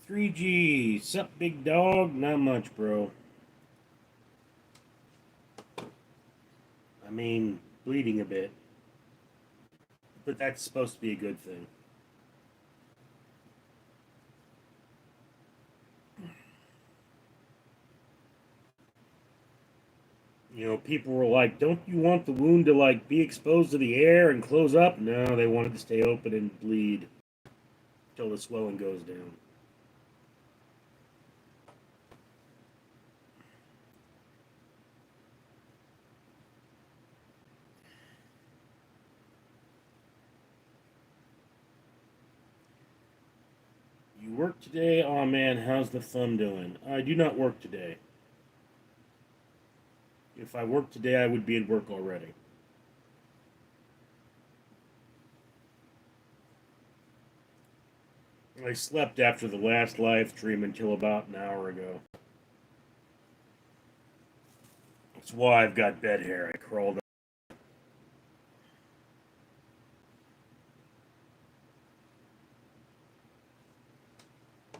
3G, sup big dog? Not much, bro. I mean, bleeding a bit. But that's supposed to be a good thing. You know, people were like, don't you want the wound to, like, be exposed to the air and close up? No, they want it to stay open and bleed until the swelling goes down. You work today? Aw, man, how's the thumb doing? I do not work today. If I worked today, I would be at work already. I slept after the last live stream until about an hour ago. That's why I've got bed hair. I crawled up.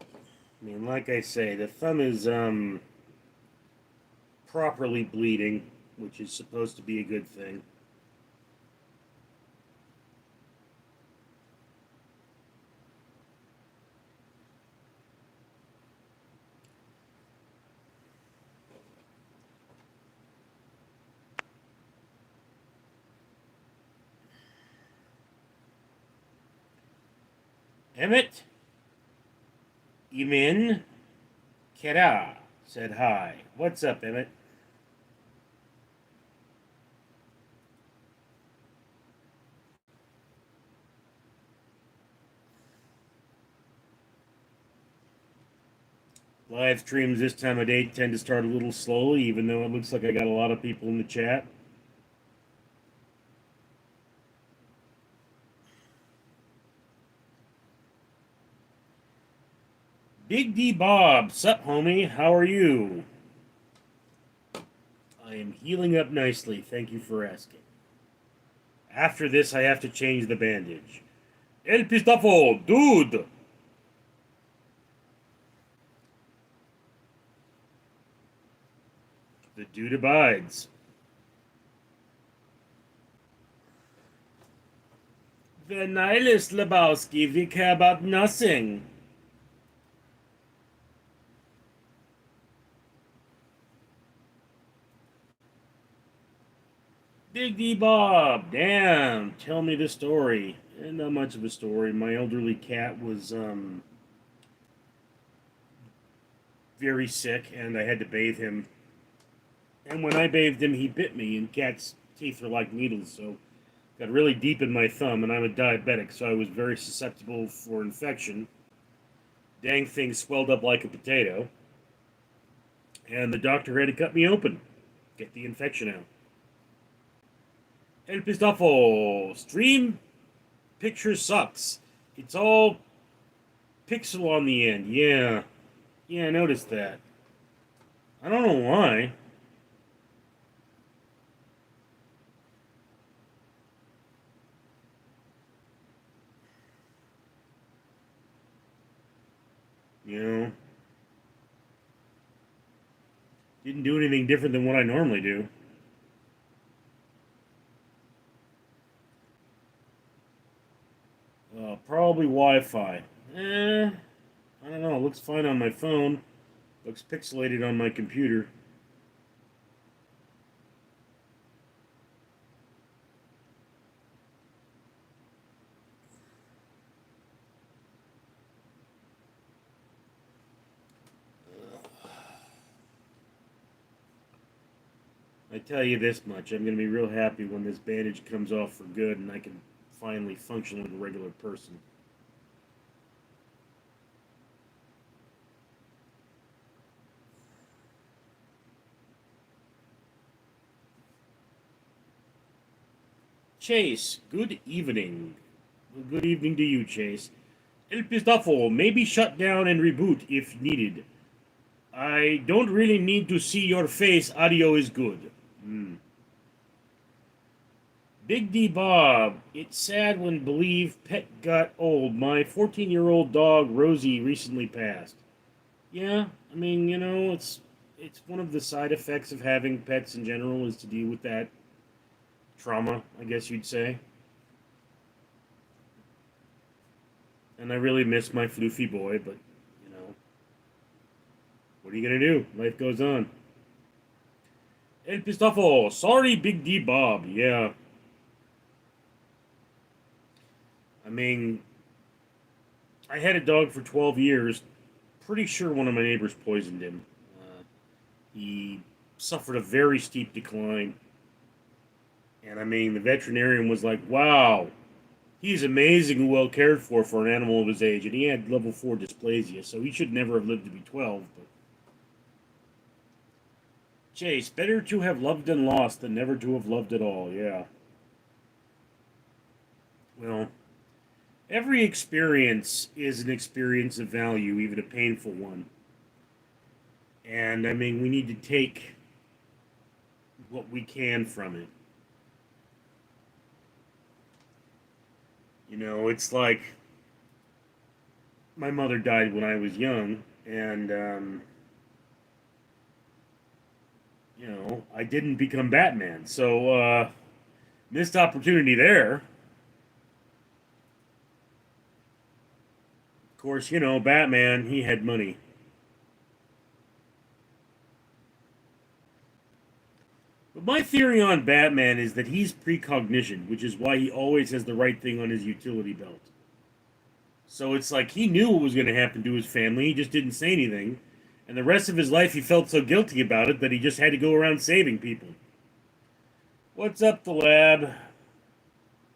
I mean, like I say, the thumb is properly bleeding, which is supposed to be a good thing. Emmett, Emin, Kera said hi. What's up, Emmett? Live streams this time of day tend to start a little slowly, even though it looks like I got a lot of people in the chat. Big D Bob, sup, homie? How are you? I am healing up nicely. Thank you for asking. After this, I have to change the bandage. El Pistafo, dude! The dude abides. The nihilist Lebowski, we care about nothing. Big D Bob, damn, tell me the story. Not much of a story. My elderly cat was very sick, and I had to bathe him. And when I bathed him, he bit me, and cats' teeth are like needles, so got really deep in my thumb, and I'm a diabetic, so I was very susceptible for infection. Dang thing swelled up like a potato, and the doctor had to cut me open, get the infection out. El Pistafo, stream picture sucks. It's all pixel on the end. Yeah, I noticed that. I don't know why. You know, didn't do anything different than what I normally do. Probably Wi-Fi. I don't know. It looks fine on my phone. Looks pixelated on my computer. I tell you this much, I'm going to be real happy when this bandage comes off for good and I can finally function like a regular person. Chase, good evening. Good evening to you, Chase. El Pistafo, maybe shut down and reboot if needed. I don't really need to see your face. Audio is good. Big D Bob, it's sad when Believe pet got old. My 14-year-old dog Rosie recently passed. Yeah, I mean, it's one of the side effects of having pets in general is to deal with that trauma, I guess you'd say. And I really miss my floofy boy, but you know, what are you gonna do? Life goes on. El Pistafo, sorry, Big D Bob. Yeah, I mean, I had a dog for 12 years. Pretty sure one of my neighbors poisoned him. He suffered a very steep decline. And I mean, the veterinarian was like, wow, he's amazing well cared for an animal of his age. And he had level 4 dysplasia, so he should never have lived to be 12. But Chase, better to have loved and lost than never to have loved at all. Yeah. Well, every experience is an experience of value, even a painful one. And I mean, we need to take what we can from it. It's like my mother died when I was young, and I didn't become Batman, so missed opportunity there. Of course, Batman, he had money. But my theory on Batman is that he's precognition, which is why he always has the right thing on his utility belt. So it's like he knew what was going to happen to his family, he just didn't say anything. And the rest of his life, he felt so guilty about it that he just had to go around saving people. What's up, the lab?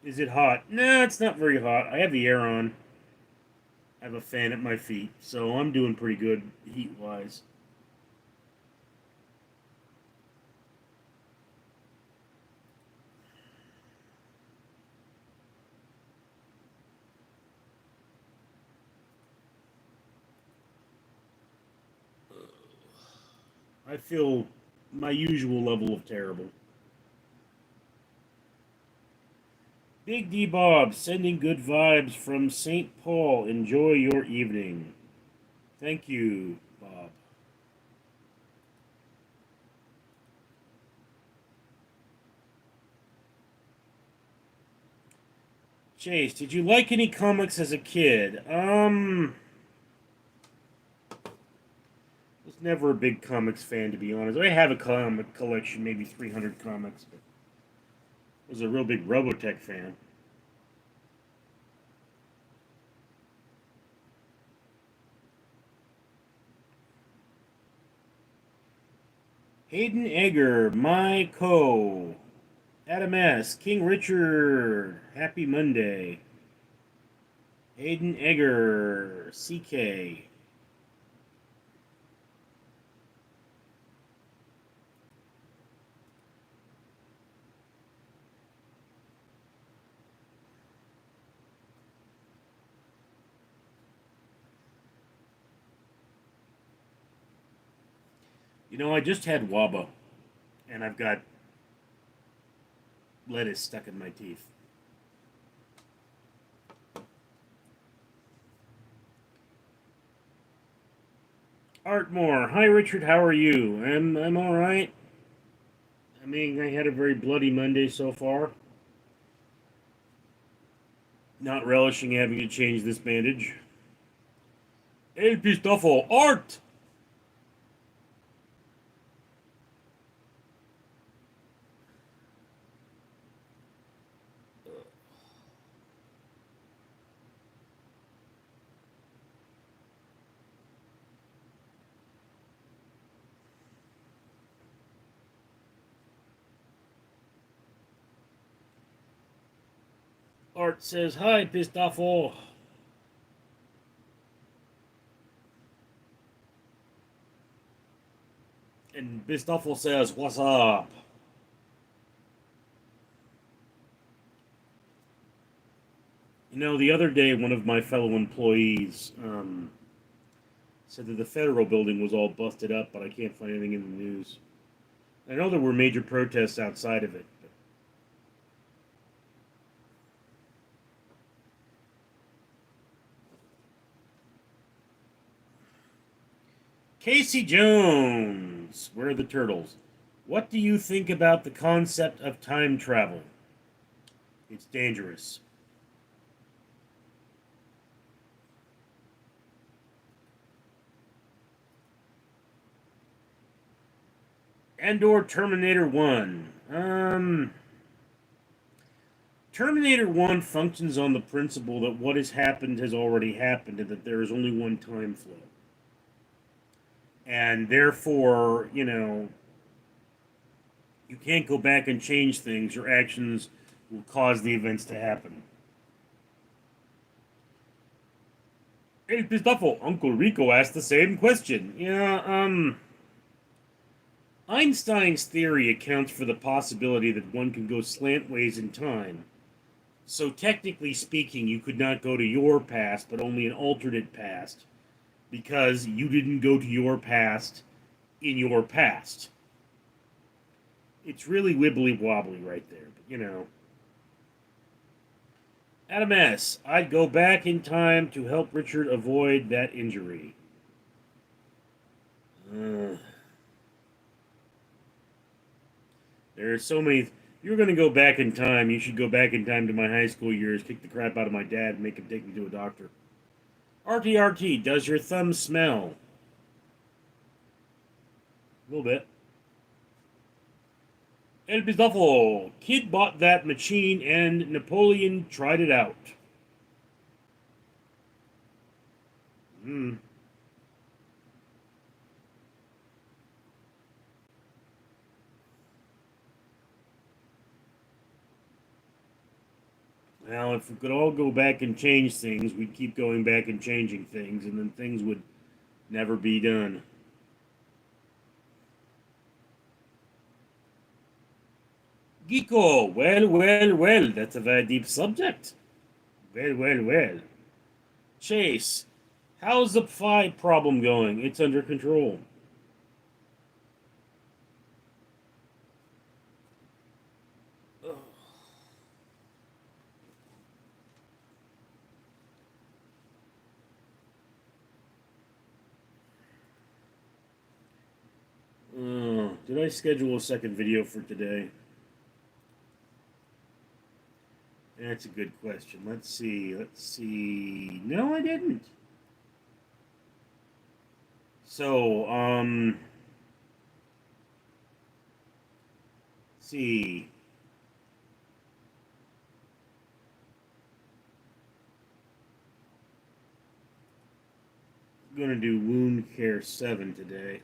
Is it hot? Nah, it's not very hot. I have the air on. I have a fan at my feet, so I'm doing pretty good heat-wise. I feel my usual level of terrible. Big D Bob sending good vibes from St. Paul. Enjoy your evening. Thank you, Bob. Chase, did you like any comics as a kid? Was never a big comics fan, to be honest. I have a comic collection, maybe 300 comics, but was a real big Robotech fan. Hayden Egger, my co. Adam S. King Richard, happy Monday. Hayden Egger, CK. I just had Waba, and I've got lettuce stuck in my teeth. Artmore, hi Richard, how are you? I'm all right. I mean, I had a very bloody Monday so far. Not relishing having to change this bandage. El Pistofo, Art! Art says, hi, Pistofo. And Pistofo says, what's up? The other day, one of my fellow employees said that the federal building was all busted up, but I can't find anything in the news. I know there were major protests outside of it. Casey Jones. Where are the turtles? What do you think about the concept of time travel? It's dangerous. And/or Terminator 1. Terminator 1 functions on the principle that what has happened has already happened and that there is only one time flow. And therefore, you can't go back and change things. Your actions will cause the events to happen. Hey, Pistafo, Uncle Rico asked the same question. Yeah, Einstein's theory accounts for the possibility that one can go slantways in time. So technically speaking, you could not go to your past, but only an alternate past, because you didn't go to your past in your past. It's really wibbly wobbly right there, but. Adam S. I'd go back in time to help Richard avoid that injury. There are so many. If you're going to go back in time, you should go back in time to my high school years, kick the crap out of my dad, and make him take me to a doctor. RTRT, does your thumb smell? A little bit. El Bizdofo, kid bought that machine and Napoleon tried it out. Hmm. Well, if we could all go back and change things, we'd keep going back and changing things, and then things would never be done. Geeko, well, that's a very deep subject. Well. Chase, how's the Phi problem going? It's under control. Did I schedule a second video for today? That's a good question. Let's see. No, I didn't. So, let's see. I'm gonna do Wound Care 7 today.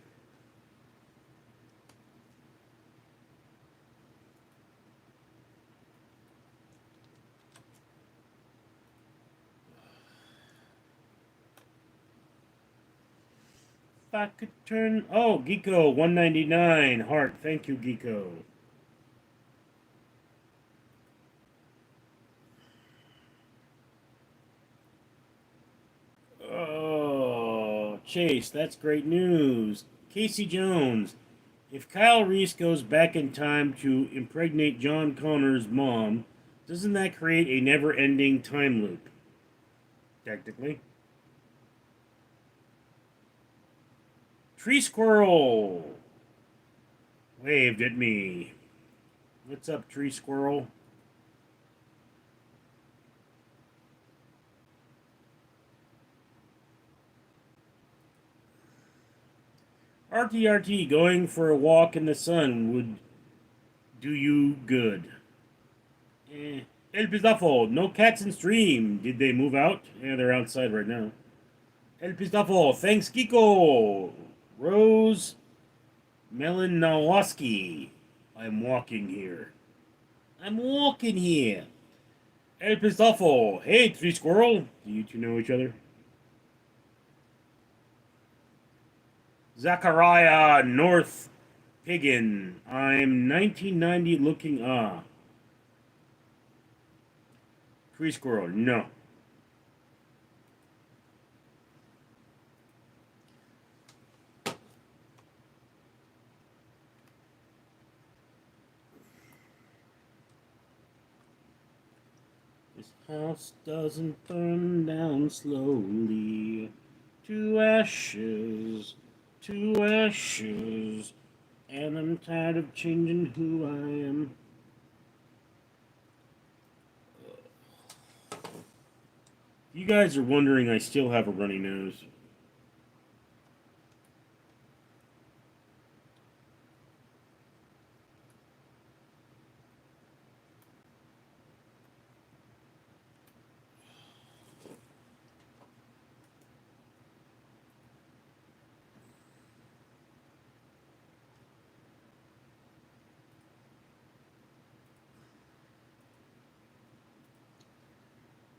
If I could turn. Oh, Geeko 199 heart. Thank you, Geeko. Oh, Chase, that's great news. Casey Jones. If Kyle Reese goes back in time to impregnate John Connor's mom, doesn't that create a never ending time loop? Technically. Tree Squirrel waved at me. What's up, Tree Squirrel? RTRT, going for a walk in the sun would do you good. El Pistafo, no cats in stream. Did they move out? Yeah, they're outside right now. El Pistafo, thanks, Kiko. Rose Melanowoski. I'm walking here. I'm walking here. El Pistafo, hey, Tree Squirrel. Do you two know each other? Zachariah North Piggin. I'm 1990 looking Tree Squirrel, no. This house doesn't burn down slowly to ashes, to ashes, and I'm tired of changing who I am. You guys are wondering, I still have a runny nose.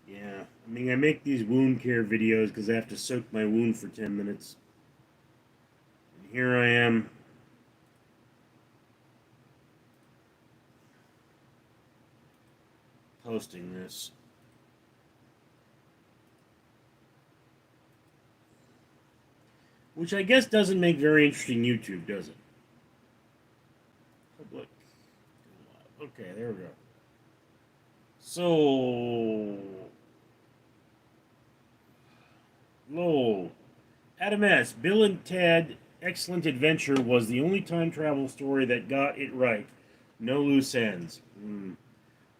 Yeah, I mean, I make these wound care videos because I have to soak my wound for 10 minutes. And here I am, posting this. Which I guess doesn't make very interesting YouTube, does it? Public. Okay, there we go. So, Lowell. Adam S. Bill and Ted Excellent Adventure was the only time travel story that got it right. No loose ends.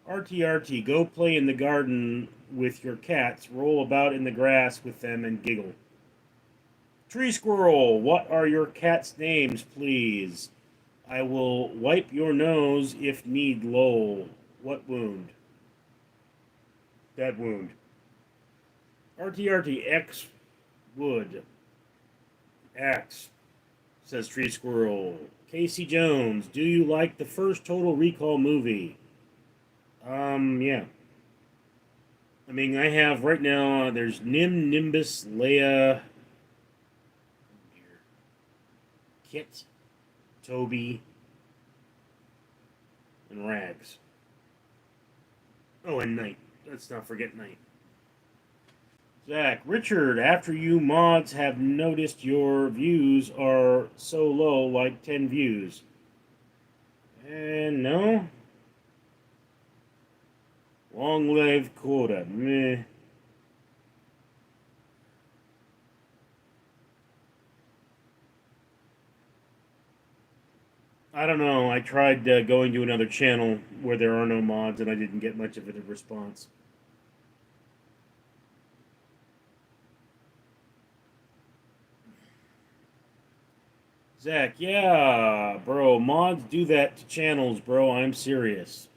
RTRT. Go play in the garden with your cats. Roll about in the grass with them and giggle. Tree Squirrel. What are your cats' names, please? I will wipe your nose if need, lol. What wound? That wound. RTRT. X wood. X, says Tree Squirrel. Casey Jones. Do you like the first Total Recall movie? Yeah. I mean, I have right now, there's Nim, Nimbus, Leia, Kit, Toby, and Rags. Oh, and Knight. Let's not forget Knight. Zach, Richard, after you mods have noticed your views are so low, like 10 views. And no. Long live quota. Meh. I don't know. I tried going to another channel where there are no mods, and I didn't get much of a response. Zach, yeah, bro. Mods do that to channels, bro. I'm serious.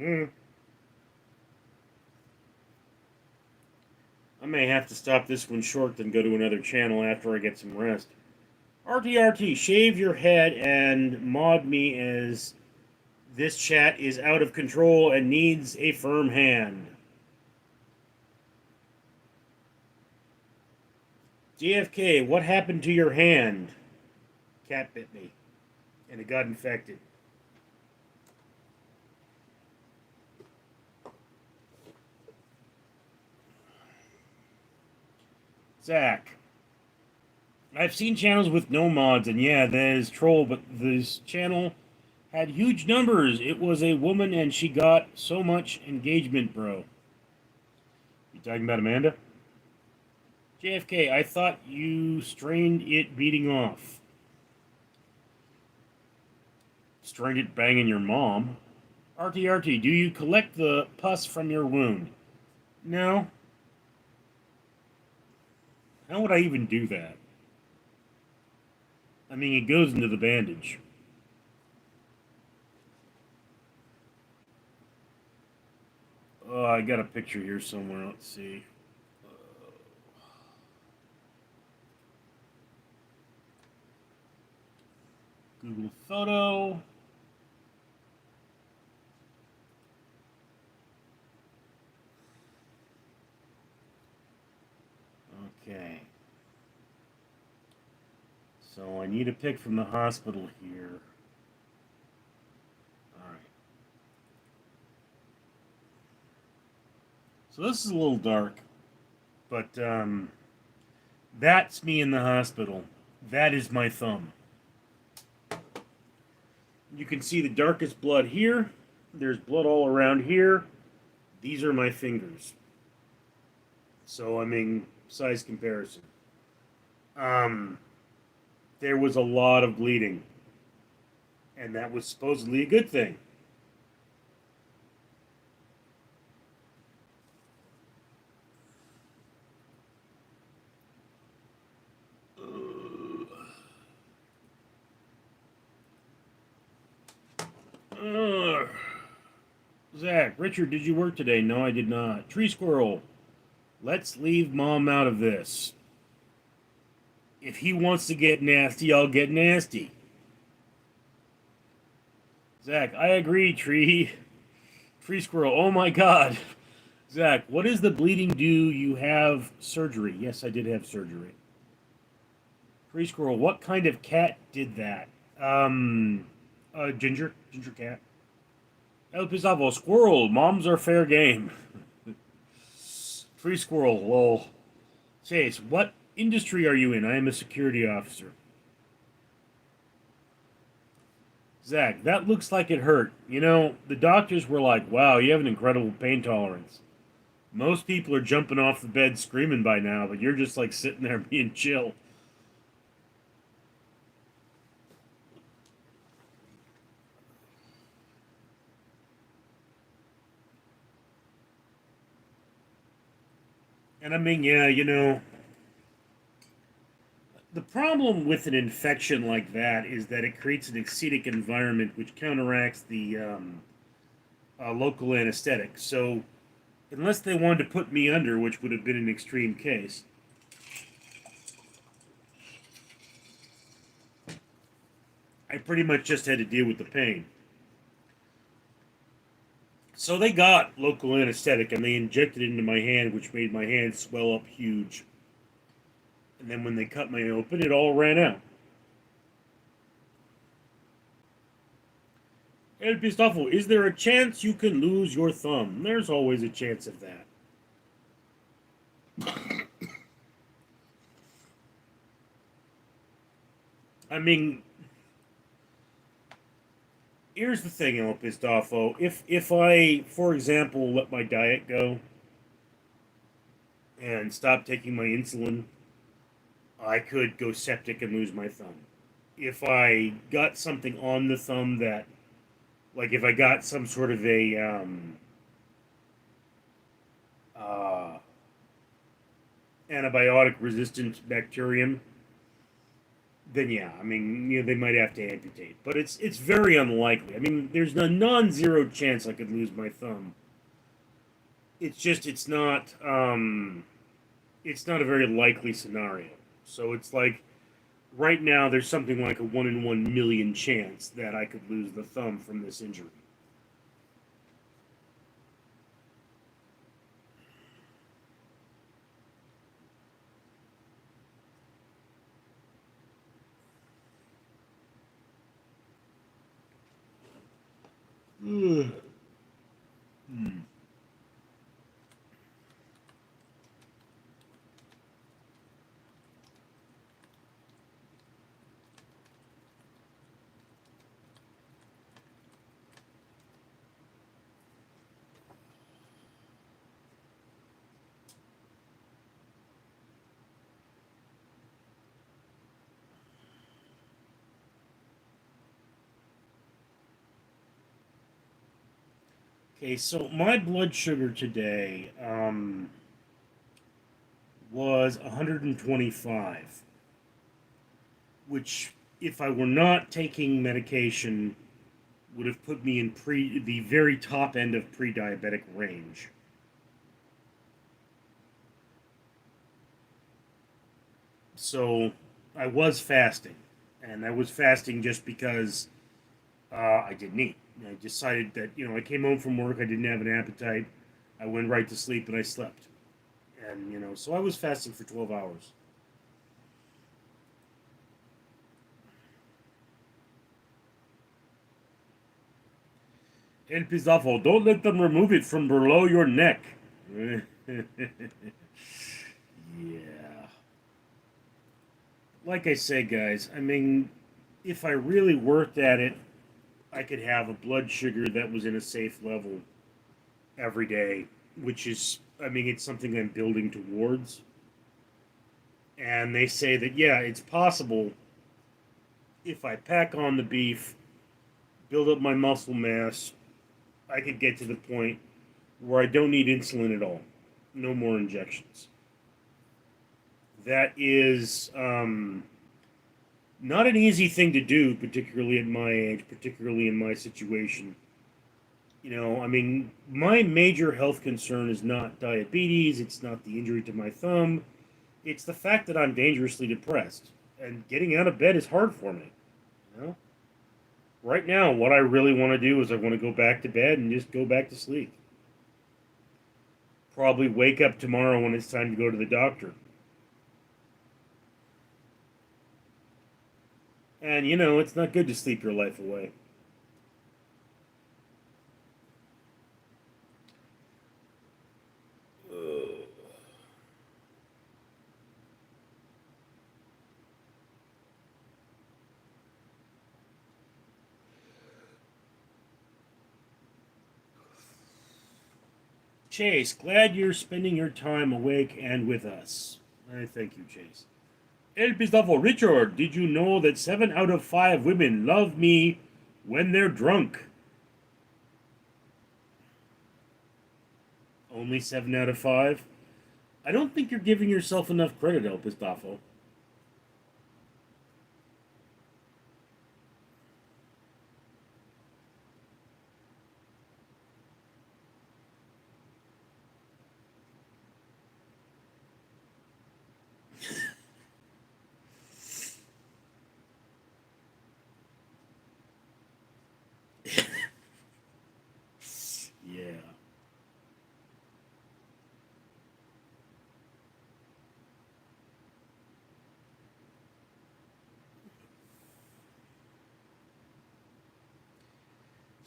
I may have to stop this one short, then go to another channel after I get some rest. RTRT, shave your head and mod me as this chat is out of control and needs a firm hand. JFK, what happened to your hand? Cat bit me, and it got infected. Zach, I've seen channels with no mods, and yeah, that is troll, but this channel had huge numbers. It was a woman, and she got so much engagement, bro. You talking about Amanda? JFK, I thought you strained it beating off. Strained it banging your mom? RTRT, do you collect the pus from your wound? No. How would I even do that? I mean, it goes into the bandage. Oh, I got a picture here somewhere. Let's see. Google photo. Okay. So I need a pic from the hospital here. Alright. So this is a little dark. But, that's me in the hospital. That is my thumb. You can see the darkest blood here. There's blood all around here. These are my fingers. So, I mean, size comparison. Um, there was a lot of bleeding, and that was supposedly a good thing. Uh, Zach, Richard, did you work today? No, I did not. Tree squirrel, let's leave mom out of this. If he wants to get nasty, I'll get nasty. Zach, I agree, Tree squirrel. Oh my god. Zach, what is the bleeding do? You have surgery. Yes, I did have surgery. Tree squirrel, what kind of cat did that? Ginger cat. El Pizarro, squirrel. Moms are fair game. Tree squirrel, lol. Chase, what industry are you in? I am a security officer. Zach, that looks like it hurt. You know, the doctors were like, wow, you have an incredible pain tolerance. Most people are jumping off the bed screaming by now, but you're just like sitting there being chill. And I mean, yeah, you know, the problem with an infection like that is that it creates an acidic environment which counteracts the local anesthetic. So, unless they wanted to put me under, which would have been an extreme case, I pretty much just had to deal with the pain. So they got local anesthetic and they injected it into my hand, which made my hand swell up huge. And then when they cut me open, it all ran out. El Pistafo, is there a chance you can lose your thumb? There's always a chance of that. I mean, here's the thing, El Pistafo. If I, for example, let my diet go and stop taking my insulin, I could go septic and lose my thumb. If I got something on the thumb that, like, if I got some sort of a uh, antibiotic resistant bacterium, then yeah, I mean, you know, they might have to amputate. But it's very unlikely. I mean, there's a non-zero chance I could lose my thumb. It's just it's not a very likely scenario. So it's like right now there's something like a 1 in 1 million chance that I could lose the thumb from this injury. Hmm. Okay, so my blood sugar today was 125, which, if I were not taking medication, would have put me in the very top end of pre-diabetic range. So I was fasting, and I was fasting just because I didn't eat. I decided that I came home from work, I didn't have an appetite, I went right to sleep, and I slept, and so I was fasting for 12 hours. El Pizafo, don't let them remove it from below your neck. Yeah. Like I say, guys, I mean, if I really worked at it, I could have a blood sugar that was in a safe level every day, which is I mean, it's something I'm building towards. And they say that, yeah, it's possible if I pack on the beef, build up my muscle mass, I could get to the point where I don't need insulin at all. No more injections. That is not an easy thing to do, particularly at my age, particularly in my situation. I mean, my major health concern is not diabetes, it's not the injury to my thumb, it's the fact that I'm dangerously depressed. And getting out of bed is hard for me. You know? Right now, what I really want to do is I want to go back to bed and just go back to sleep. Probably wake up tomorrow when it's time to go to the doctor. And it's not good to sleep your life away. Chase, glad you're spending your time awake and with us. I thank you, Chase. El Pistafo, Richard, did you know that 7 out of 5 women love me when they're drunk? Only 7 out of 5? I don't think you're giving yourself enough credit, El Pistafo. Yeah.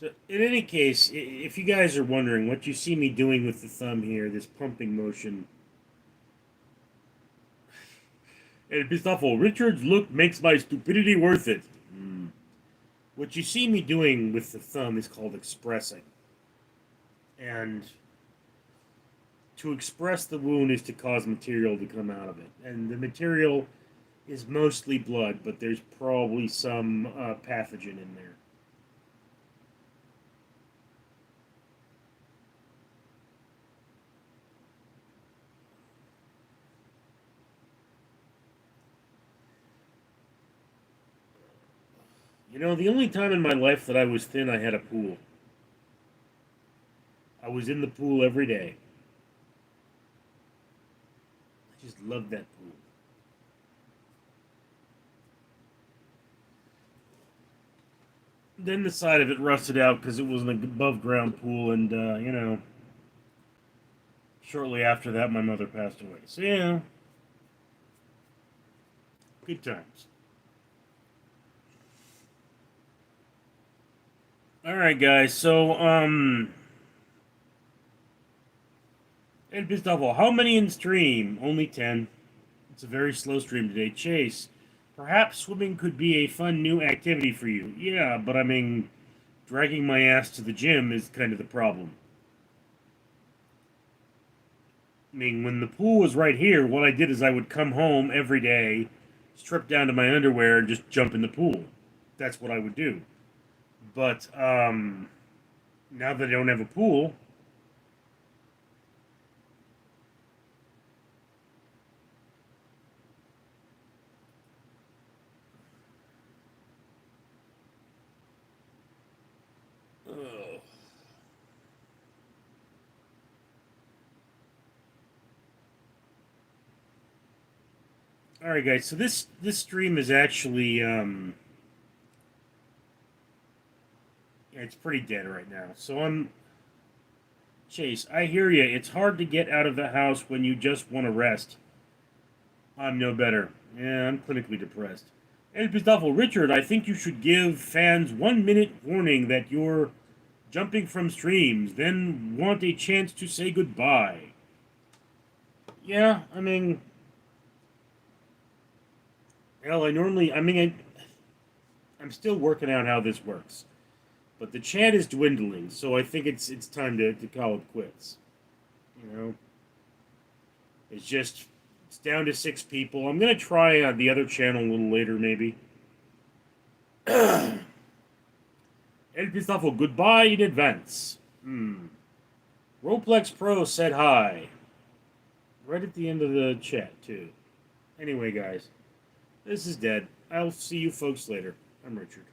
So, in any case, if you guys are wondering what you see me doing with the thumb here, this pumping motion, El Pistafo, Richard's look makes my stupidity worth it. Mm. What you see me doing with the thumb is called expressing. And to express the wound is to cause material to come out of it. And the material is mostly blood, but there's probably some pathogen in there. The only time in my life that I was thin, I had a pool. I was in the pool every day. I just loved that pool. Then the side of it rusted out because it was an above ground pool, and, shortly after that, my mother passed away. So, yeah, good times. Alright, guys, so, El Pistavo, how many in stream? Only 10. It's a very slow stream today. Chase, perhaps swimming could be a fun new activity for you. Yeah, but I mean, dragging my ass to the gym is kind of the problem. I mean, when the pool was right here, what I did is I would come home every day, strip down to my underwear, and just jump in the pool. That's what I would do. But now that I don't have a pool, ugh. All right, guys. So this stream is actually yeah, it's pretty dead right now. So I'm Chase. I hear you. It's hard to get out of the house when you just want to rest. I'm no better. Yeah, I'm clinically depressed. El Pistafo, Richard, I think you should give fans 1 minute warning that you're jumping from streams, then want a chance to say goodbye. Yeah, I mean, hell, I'm still working out how this works. But the chat is dwindling, so I think it's time to call it quits. You know? It's down to 6 people. I'm going to try the other channel a little later, maybe. El Pistafo, goodbye in advance. Roplex Pro said hi. Right at the end of the chat, too. Anyway, guys, this is Dead. I'll see you folks later. I'm Richard.